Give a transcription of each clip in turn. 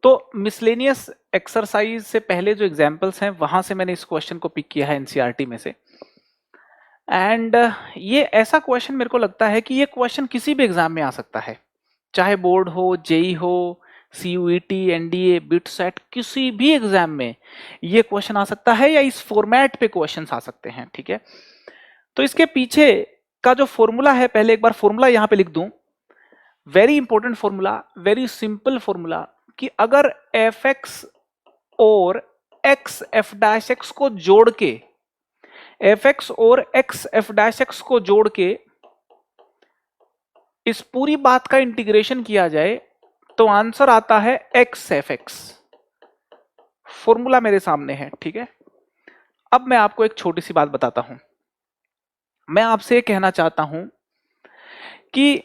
तो miscellaneous exercise से पहले जो एग्जाम्पल्स हैं वहां से मैंने इस क्वेश्चन को पिक किया है एनसीईआरटी में से। एंड ये ऐसा क्वेश्चन मेरे को लगता है कि ये क्वेश्चन किसी भी एग्जाम में आ सकता है, चाहे बोर्ड हो, जेई हो, सीयूईटी, एनडीए, बिट सेट, किसी भी एग्जाम में ये क्वेश्चन आ सकता है या इस फॉर्मेट पे क्वेश्चंस आ सकते हैं। ठीक है, तो इसके पीछे का जो फॉर्मूला है, पहले एक बार फॉर्मूला यहां पे लिख दूं। Very important formula, very simple formula, कि अगर एफ एक्स और एक्स एफ डैश एक्स को जोड़ के, एफ एक्स और एक्स एफ डैश एक्स को जोड़ के इस पूरी बात का इंटीग्रेशन किया जाए तो आंसर आता है एक्स एफ एक्स। फॉर्मूला मेरे सामने है। ठीक है, अब मैं आपको एक छोटी सी बात बताता हूं। मैं आपसे कहना चाहता हूं कि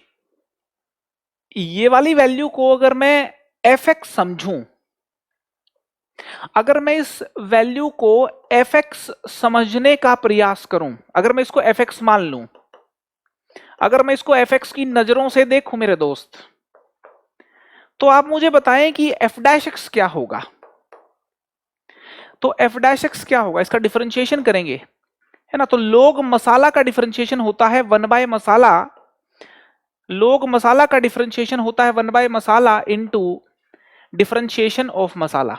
ये वाली वैल्यू को अगर मैं एफ एक्स समझूं, अगर मैं इस वैल्यू को एफ एक्स समझने का प्रयास करूं, अगर मैं इसको एफ एक्स मान लूं, अगर मैं इसको एफ एक्स की नजरों से देखूं मेरे दोस्त, तो आप मुझे बताएं कि एफ डैश एक्स क्या होगा। तो एफ डैश एक्स क्या होगा, इसका डिफरेंशिएशन करेंगे, है ना। तो लोग मसाला का डिफरेंशिएशन होता है 1/मसाला, लोग मसाला का डिफरेंशिएशन होता है 1/मसाला इनटू डिफरेंशिएशन ऑफ मसाला।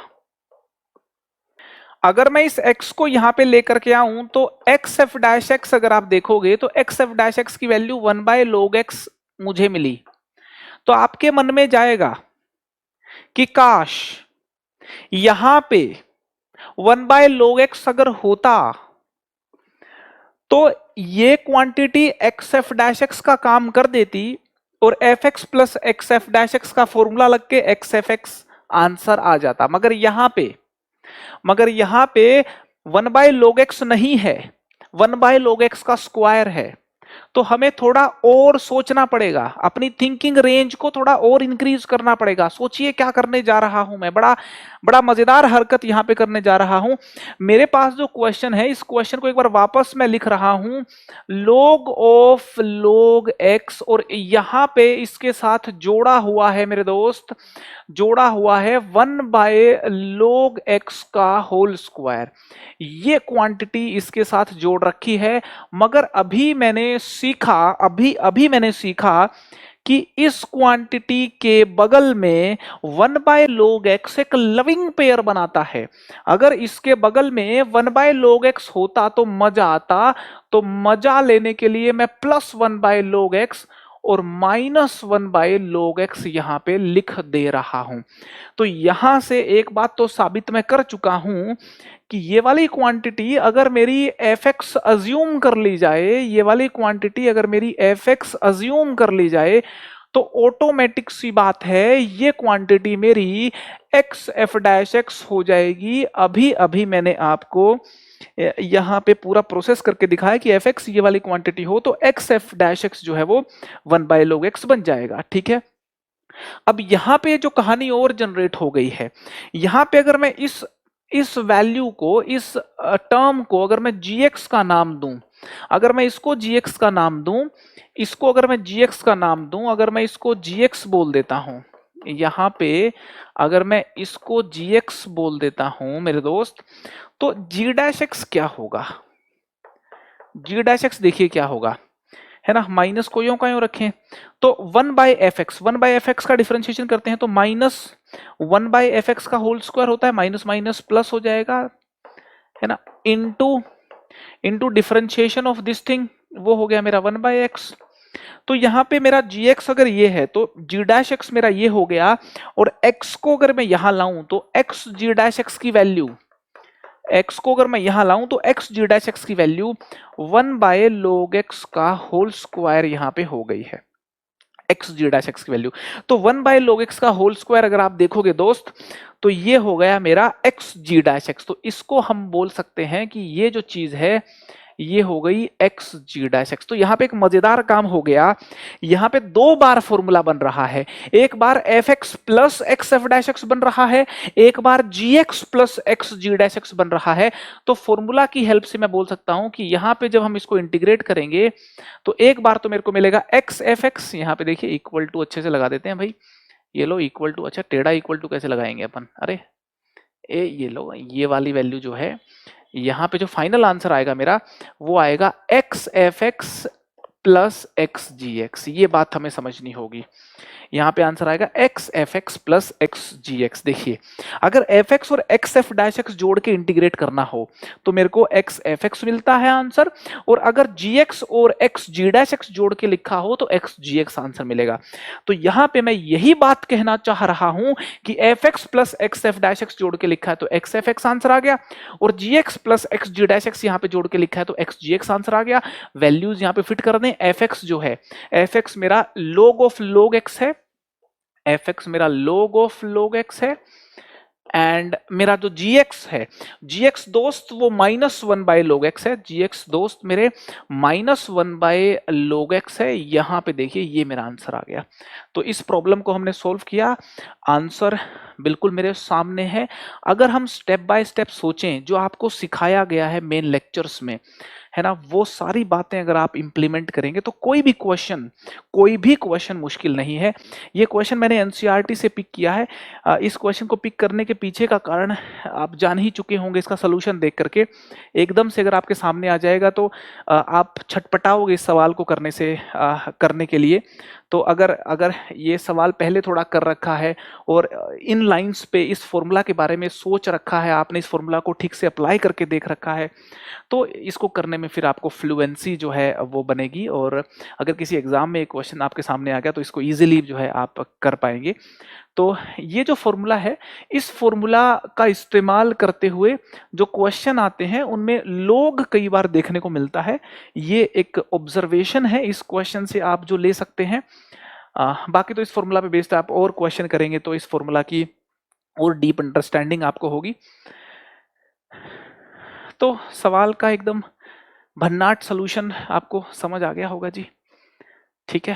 अगर मैं इस x को यहां पे लेकर के आऊं तो एक्स एफ डैश एक्स अगर आप देखोगे तो एक्स एफ डैश एक्स की वैल्यू 1/log x मुझे मिली। तो आपके मन में जाएगा कि काश यहां पे 1/log x अगर होता तो ये quantity x f dash x का काम कर देती और F x plus x f dash x का फॉर्मूला लग के एक्स एफ एक्स आंसर आ जाता। मगर यहां पे 1/log x नहीं है, 1/log x का स्क्वायर है। तो हमें थोड़ा और सोचना पड़ेगा, अपनी थिंकिंग रेंज को थोड़ा और इंक्रीज करना पड़ेगा। सोचिए क्या करने जा रहा हूं मैं, बड़ा बड़ा मजेदार हरकत यहां पे करने जा रहा हूं। मेरे पास जो क्वेश्चन है, इस क्वेश्चन को एक बार वापस मैं लिख रहा हूं, log ऑफ log x, और यहां पे इसके साथ जोड़ा हुआ है मेरे दोस्त, जोड़ा हुआ है 1/log x का होल स्क्वायर। ये क्वांटिटी इसके साथ जोड़ रखी है। मगर अभी मैंने सीखा कि इस क्वांटिटी के बगल में 1/log x एक लविंग पेयर बनाता है। अगर इसके बगल में 1/log x होता तो मजा आता। तो मजा लेने के लिए मैं +1/log x और -1/log x यहां पे लिख दे रहा हूं। तो यहां से एक बात तो साबित मैं कर चुका हूं कि ये वाली क्वांटिटी अगर मेरी एफ एक्स अज्यूम कर ली जाए, ये वाली क्वांटिटी अगर मेरी एफ एक्स अज्यूम कर ली जाए, तो ऑटोमेटिक सी बात है ये क्वांटिटी मेरी एक्स एफ डैश एक्स हो जाएगी। अभी अभी मैंने आपको यहां पे पूरा प्रोसेस करके दिखाया कि एफ एक्स ये वाली क्वांटिटी हो तो एक्स एफ डैश एक्स जो है वो 1/log x बन जाएगा। ठीक है, अब यहां पे जो कहानी और जनरेट हो गई है, यहां पे अगर मैं इस वैल्यू को, इस टर्म को अगर मैं gx का नाम दूं, अगर मैं इसको gx का नाम दूं, इसको अगर मैं gx का नाम दूं, अगर मैं इसको gx बोल देता हूं, यहां पे अगर मैं इसको gx बोल देता हूं मेरे दोस्त, तो g डैश एक्स क्या होगा, g डैश एक्स देखिए क्या होगा, है ना। माइनस को यूं का यूं रखें तो 1/f(x) का डिफरेंशिएशन करते हैं तो -1/f(x) का होल स्क्वायर होता है, माइनस माइनस प्लस हो जाएगा, है ना, into differentiation of this thing, वो हो गया मेरा 1/x। तो यहां पे मेरा gx अगर ये है तो g डैश एक्स मेरा ये हो गया, और x को अगर मैं यहां लाऊं तो x g डैश एक्स की वैल्यू, x को अगर मैं यहां लाऊं तो x g डैश एक्स की वैल्यू 1/log x का होल स्क्वायर यहां पे हो गई है, x g डैश एक्स की वैल्यू। तो 1/log x का होल स्क्वायर अगर आप देखोगे दोस्त तो ये हो गया मेरा x g डैश एक्स। तो इसको हम बोल सकते हैं कि ये जो चीज है ये हो गई x g डैश एक्स। तो यहां पे एक मजेदार काम हो गया, यहां पे दो बार फॉर्मूला बन रहा है, एक बार fx plus x f dash x बन रहा है, एक बार gx प्लस एक्स जी डैश एक्स बन रहा है। तो फॉर्मूला की हेल्प से मैं बोल सकता हूं कि यहां पे जब हम इसको इंटीग्रेट करेंगे तो एक बार तो मेरे को मिलेगा x एफ एक्स, यहां पे देखिए इक्वल टू अच्छे से लगा देते हैं भाई, ये लो इक्वल टू, अच्छा टेढ़ा इक्वल टू कैसे लगाएंगे अपन, अरे ये लो ये वाली वैल्यू जो है, यहाँ पे जो फाइनल आंसर आएगा मेरा वो आएगा x f x plus x g x, ये बात हमें समझनी होगी। यहाँ पे आंसर आएगा x f x plus x g x. देखिए अगर एफ एक्स और एक्स एफ डैश एक्स जोड़ के इंटीग्रेट करना हो तो मेरे को एक्स एफ एक्स मिलता है आंसर, और अगर जी एक्स और एक्स जी डैश एक्स जोड़ के लिखा हो तो एक्स जी एक्स आंसर मिलेगा। तो यहाँ पे मैं यही बात कहना चाह रहा हूं कि F x plus x f dash x जोड़ के लिखा है तो एक्स एफ एक्स आंसर आ गया, और जी एक्स प्लस एक्स जी डैश एक्स यहाँ पे जोड़ के लिखा है तो एक्स जी एक्स आंसर आ गया। वैल्यूज यहाँ पे फिट कर दें, एफ एक्स जो है, एफ एक्स मेरा log ऑफ log x है, एफ एक्स मेरा log ऑफ log x है, एंड मेरा जो जी एक्स है, जी एक्स दोस्त वो -1/log x है, जी एक्स दोस्त मेरे -1/log x है। यहां पे देखिए ये मेरा आंसर आ गया। तो इस प्रॉब्लम को हमने सोल्व किया, आंसर बिल्कुल मेरे सामने है। अगर हम स्टेप बाय स्टेप सोचें जो आपको सिखाया गया है मेन लेक्चर्स में, है ना, वो सारी बातें अगर आप इंप्लीमेंट करेंगे तो कोई भी क्वेश्चन मुश्किल नहीं है। ये क्वेश्चन मैंने एनसीईआरटी से पिक किया है। इस क्वेश्चन को पिक करने के पीछे का कारण आप जान ही चुके होंगे, इसका सोल्यूशन देख करके एकदम से अगर आपके सामने आ जाएगा तो आप छटपटाओगे इस सवाल को करने के लिए। तो अगर ये सवाल पहले थोड़ा कर रखा है और इन लाइंस पे इस फॉर्मूला के बारे में सोच रखा है आपने, इस फॉर्मूला को ठीक से अप्लाई करके देख रखा है, तो इसको करने में फिर आपको फ्लुएंसी जो है वो बनेगी, और अगर किसी एग्जाम में एक क्वेश्चन आपके सामने आ गया तो इसको इजीली जो है आप कर पाएंगे। तो ये जो फॉर्मूला है, इस फॉर्मूला का इस्तेमाल करते हुए जो क्वेश्चन आते हैं उनमें लोग कई बार देखने को मिलता है। ये एक ऑब्जर्वेशन है, इस क्वेश्चन से आप जो ले सकते हैं। बाकी तो इस फॉर्मूला पे बेस्ड आप और क्वेश्चन करेंगे तो इस फॉर्मूला की और डीप अंडरस्टैंडिंग आपको होगी। तो सवाल का एकदम भन्नाट सॉल्यूशन आपको समझ आ गया होगा जी, ठीक है।